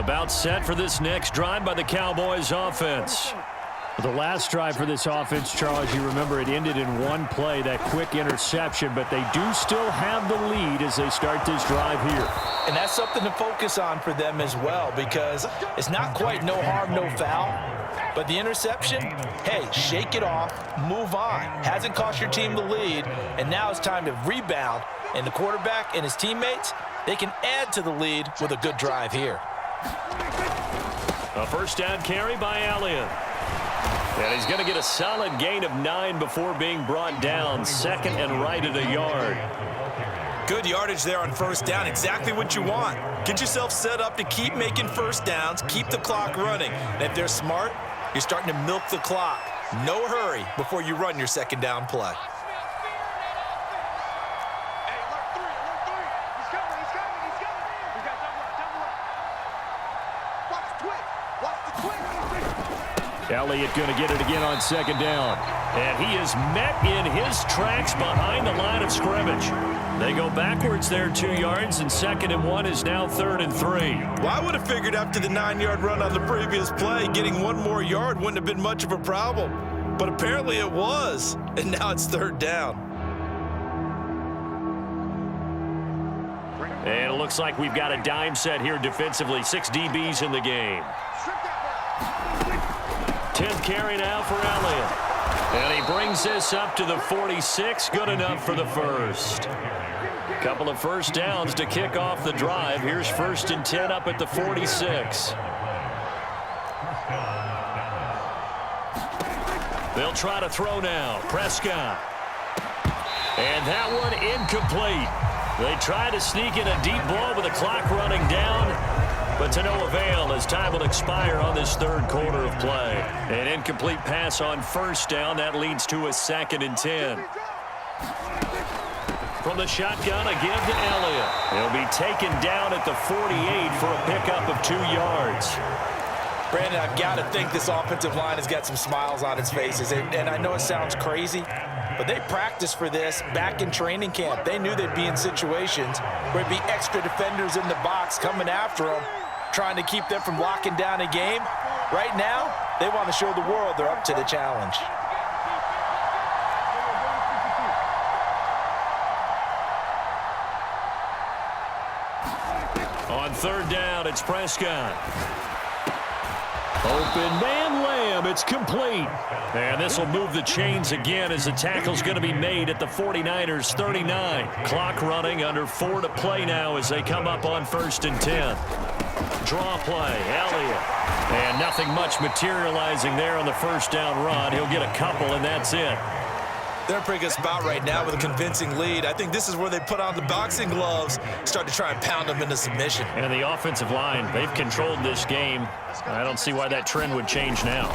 About set for this next drive by the Cowboys offense. The last drive for this offense, Charles, you remember it ended in one play, that quick interception, but they do still have the lead as they start this drive here. And that's something to focus on for them as well, because it's not quite no harm, no foul. But the interception, hey, shake it off, move on. Hasn't cost your team the lead, and now it's time to rebound. And the quarterback and his teammates, they can add to the lead with a good drive here. A first down carry by Elliott. And he's going to get a solid gain of 9 before being brought down. Second and right at a yard. Good yardage there on first down. Exactly what you want. Get yourself set up to keep making first downs, keep the clock running. And if they're smart, you're starting to milk the clock. No hurry before you run your second down play. Elliott going to get it again on second down. And he is met in his tracks behind the line of scrimmage. They go backwards there 2 yards, and second and 1 is now 3rd and 3. Well, I would have figured after the 9-yard run on the previous play, getting one more yard wouldn't have been much of a problem. But apparently it was, and now it's 3rd down. And it looks like we've got a dime set here defensively. 6 DBs in the game. 10th carry now for Elliott. And he brings this up to the 46. Good enough for the first. Couple of first downs to kick off the drive. Here's 1st and 10 up at the 46. They'll try to throw now. Prescott. And that one incomplete. They try to sneak in a deep ball with the clock running down, but to no avail as time will expire on this 3rd quarter of play. An incomplete pass on first down. That leads to a 2nd and 10. From the shotgun, a give to Elliott. He'll be taken down at the 48 for a pickup of 2 yards. Brandon, I've got to think this offensive line has got some smiles on its faces. And I know it sounds crazy, but they practiced for this back in training camp. They knew they'd be in situations where there'd be extra defenders in the box coming after them, trying to keep them from locking down a game. Right now, they want to show the world they're up to the challenge. On 3rd down, it's Prescott. Open man, Lamb. It's complete. And this will move the chains again as the tackle's going to be made at the 49ers 39. Clock running, under 4 to play now as they come up on 1st and 10. Draw play, Elliott. And nothing much materializing there on the first down run. He'll get a couple, and that's it. They're in a pretty good spot right now with a convincing lead. I think this is where they put on the boxing gloves, start to try and pound them into submission. And the offensive line, they've controlled this game. I don't see why that trend would change now.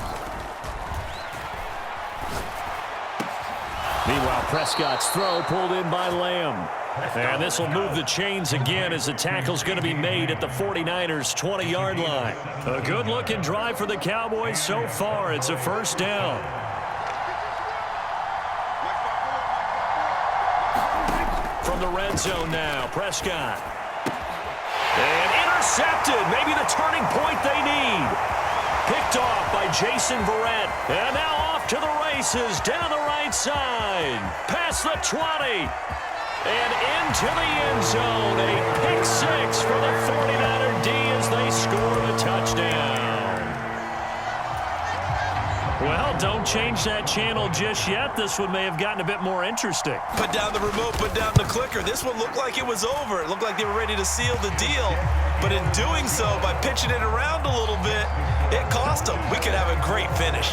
Meanwhile, Prescott's throw pulled in by Lamb. And this will move the chains again as the tackle's going to be made at the 49ers 20-yard line. A good-looking drive for the Cowboys so far. It's a first down. From the red zone now, Prescott. And intercepted. Maybe the turning point they need. Picked off by Jason Verrett. And now off to the races down the right side. Past the 20. And into the end zone. A pick 6 for the 49er D as they score a touchdown. Well, don't change that channel just yet. This one may have gotten a bit more interesting. Put down the remote, put down the clicker. This one looked like it was over. It looked like they were ready to seal the deal. But in doing so, by pitching it around a little bit, it cost them. We could have a great finish.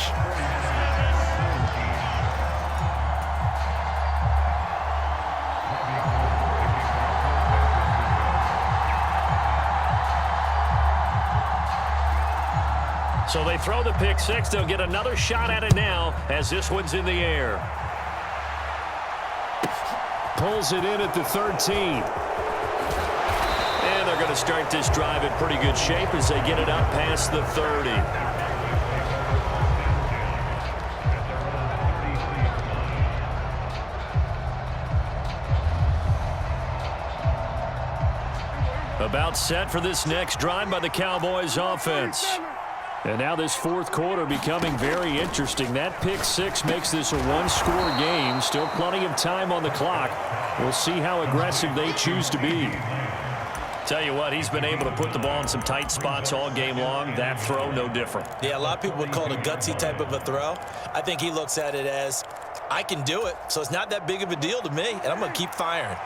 So they throw the pick 6. They'll get another shot at it now as this one's in the air. Pulls it in at the 13. And they're going to start this drive in pretty good shape as they get it up past the 30. About set for this next drive by the Cowboys offense. And now this fourth quarter becoming very interesting. That pick six makes this a one-score game. Still plenty of time on the clock. We'll see how aggressive they choose to be. Tell you what, he's been able to put the ball in some tight spots all game long. That throw, no different. Yeah, a lot of people would call it a gutsy type of a throw. I think he looks at it as, I can do it, so it's not that big of a deal to me, and I'm going to keep firing.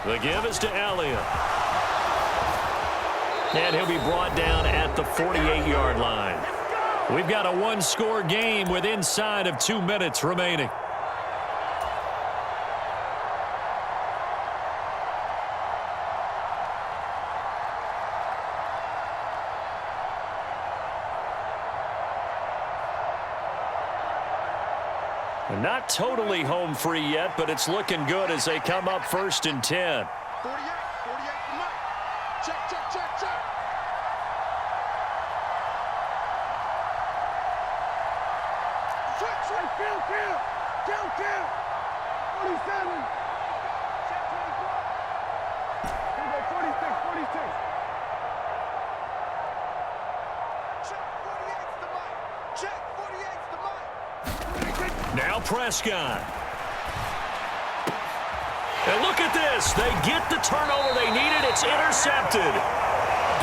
The give is to Elliott. And he'll be brought down at the 48-yard line. We've got a one-score game with inside of 2 minutes remaining. Not totally home free yet, but it's looking good as they come up 1st and 10. 48 for Mike. Check, check, check, check. Switch, field. Count. 47. Check 24. 46. Check 48's the Mike. Check 48's the Mike. Now Prescott. And look at this. They get the turnover they needed. It's intercepted.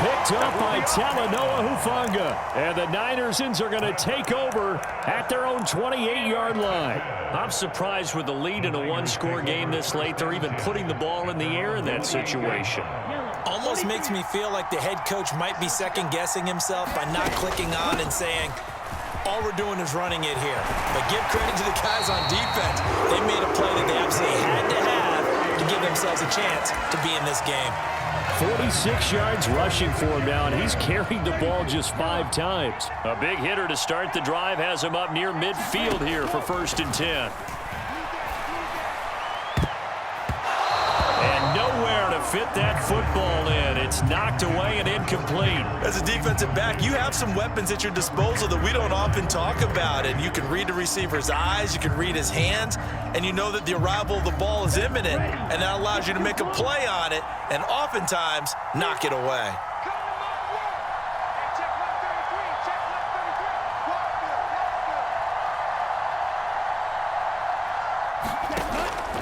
Picked up by Talanoa Hufanga. And the Niners are going to take over at their own 28-yard line. I'm surprised with the lead in a one-score game this late. They're even putting the ball in the air in that situation. Almost makes me feel like the head coach might be second-guessing himself by not clicking on and saying, all we're doing is running it here. But give credit to the guys on defense. They made a play that they absolutely had to have to give themselves a chance to be in this game. 46 yards rushing for him now, and he's carried the ball just 5 times. A big hitter to start the drive has him up near midfield here for 1st and 10. And nowhere to fit that football in. It's knocked away and incomplete. As a defensive back, you have some weapons at your disposal that we don't often talk about. And you can read the receiver's eyes, you can read his hands, and you know that the arrival of the ball is imminent, and that allows you to make a play on it and oftentimes knock it away.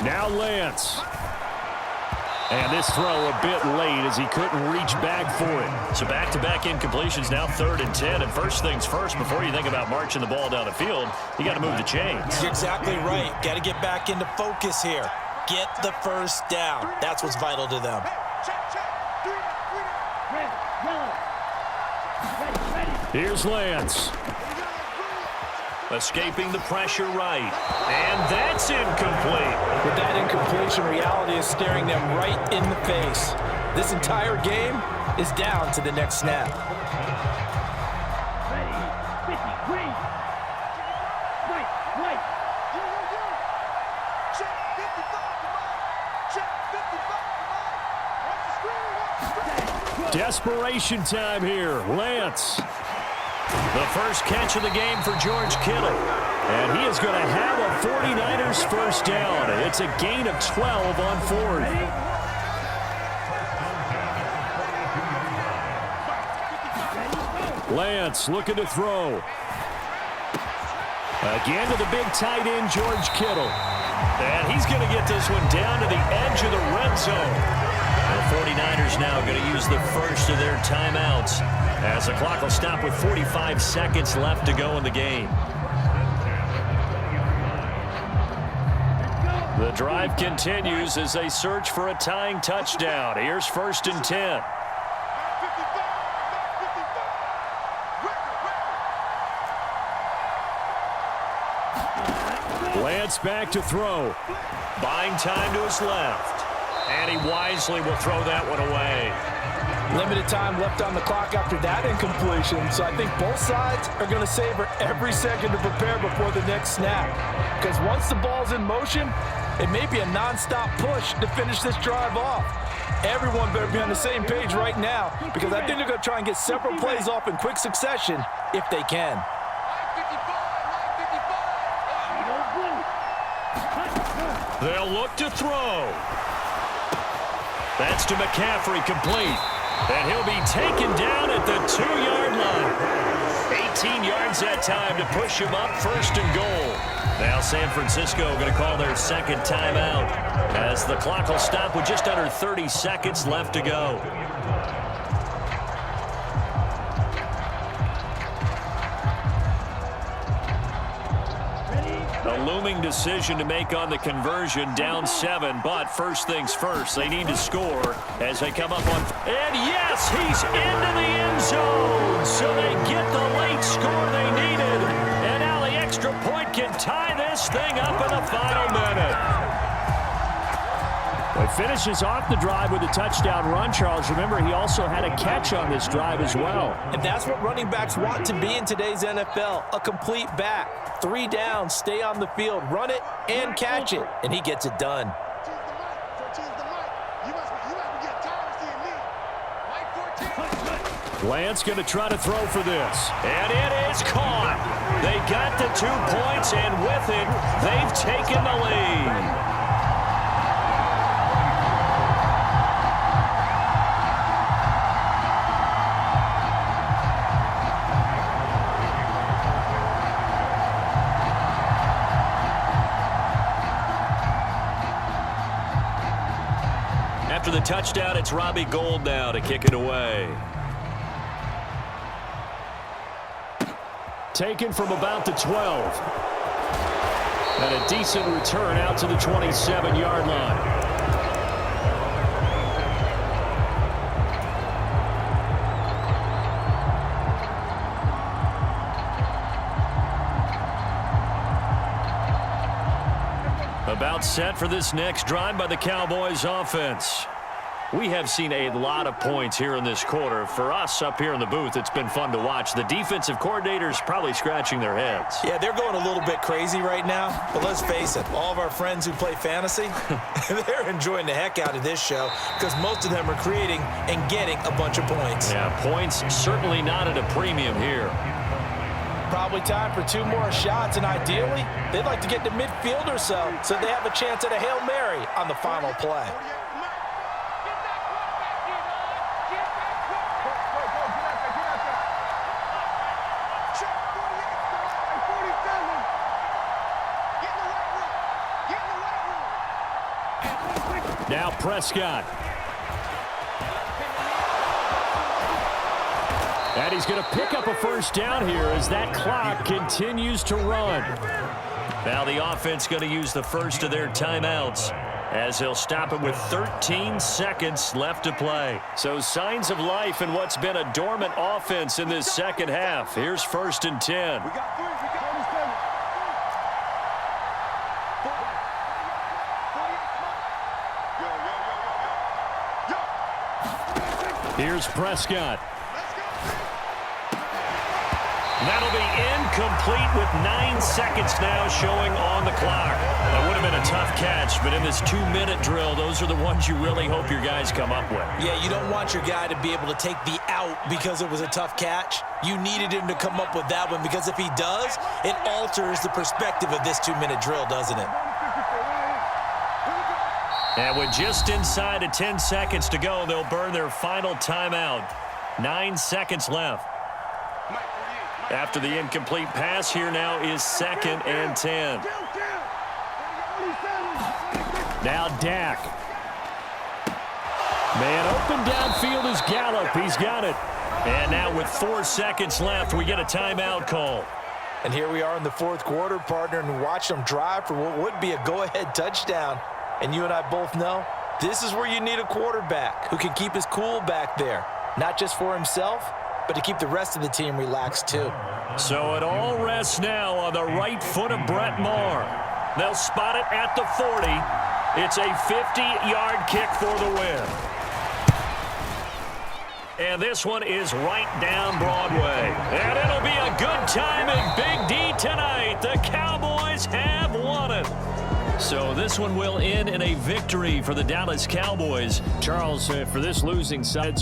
Now Lance. And this throw a bit late as he couldn't reach back for it. So back-to-back incompletions, now 3rd and 10. And first things first, before you think about marching the ball down the field, you got to move the chains. You're exactly right. Got to get back into focus here. Get the first down. That's what's vital to them. Here's Lance. Escaping the pressure right. And that's incomplete. With that incompletion, reality is staring them right in the face. This entire game is down to the next snap. Desperation time here. Lance. The first catch of the game for George Kittle. And he is going to have a 49ers first down. It's a gain of 12 on 4th. Lance looking to throw. Again to the big tight end, George Kittle. And he's going to get this one down to the edge of the red zone. The 49ers now going to use the first of their timeouts, as the clock will stop with 45 seconds left to go in the game. The drive continues as they search for a tying touchdown. Here's 1st and 10. Lance back to throw. Buying time to his left. And he wisely will throw that one away. Limited time left on the clock after that incompletion, so I think both sides are going to savor every second to prepare before the next snap. Because once the ball's in motion, it may be a non-stop push to finish this drive off. Everyone better be on the same page right now, because I think they're going to try and get several plays off in quick succession if they can. They'll look to throw. That's to McCaffrey, complete. And he'll be taken down at the 2-yard line. 18 yards that time to push him up, 1st and goal. Now San Francisco going to call their second timeout as the clock will stop with just under 30 seconds left to go. A looming decision to make on the conversion, down 7, but first things first, they need to score as they come up on. And yes, he's into the end zone, so they get the late score they needed, and now the extra point can tie this thing up in the final minute. Well, he finishes off the drive with a touchdown run, Charles. Remember, he also had a catch on this drive as well. And that's what running backs want to be in today's NFL, a complete back. 3 down, stay on the field, run it, and catch it. And he gets it done. Lance going to try to throw for this. And it is caught. They got the 2 points, and with it, they've taken the lead. After the touchdown, it's Robbie Gould now to kick it away. Taken from about the 12. And a decent return out to the 27-yard line. About set for this next drive by the Cowboys offense. We have seen a lot of points here in this quarter. For us up here in the booth, it's been fun to watch. The defensive coordinators probably scratching their heads. Yeah, they're going a little bit crazy right now. But let's face it, all of our friends who play fantasy, they're enjoying the heck out of this show because most of them are creating and getting a bunch of points. Yeah, points certainly not at a premium here. Probably time for 2 more shots, and ideally, they'd like to get to midfield or so they have a chance at a Hail Mary on the final play. Now Prescott. And he's going to pick up a first down here as that clock continues to run. Now the offense going to use the first of their timeouts as they'll stop it with 13 seconds left to play. So signs of life in what's been a dormant offense in this second half. Here's 1st and 10. Here's Prescott. That'll be incomplete with 9 seconds now showing on the clock. That would have been a tough catch, but in this 2-minute drill, those are the ones you really hope your guys come up with. Yeah, you don't want your guy to be able to take the out because it was a tough catch. You needed him to come up with that one because if he does, it alters the perspective of this 2-minute drill, doesn't it? And with just inside of 10 seconds to go, they'll burn their final timeout. 9 seconds left. After the incomplete pass, here now is 2nd and 10. Now Dak. Man open downfield is Gallup. He's got it. And now with 4 seconds left, we get a timeout call. And here we are in the 4th quarter, partner, and watch them drive for what would be a go-ahead touchdown. And you and I both know this is where you need a quarterback who can keep his cool back there, not just for himself, but to keep the rest of the team relaxed too. So it all rests now on the right foot of Brett Maher. They'll spot it at the 40. It's a 50-yard kick for the win. And this one is right down Broadway. And it'll be a good time in Big D tonight. The Cowboys have won it. So this one will end in a victory for the Dallas Cowboys. Charles, for this losing side.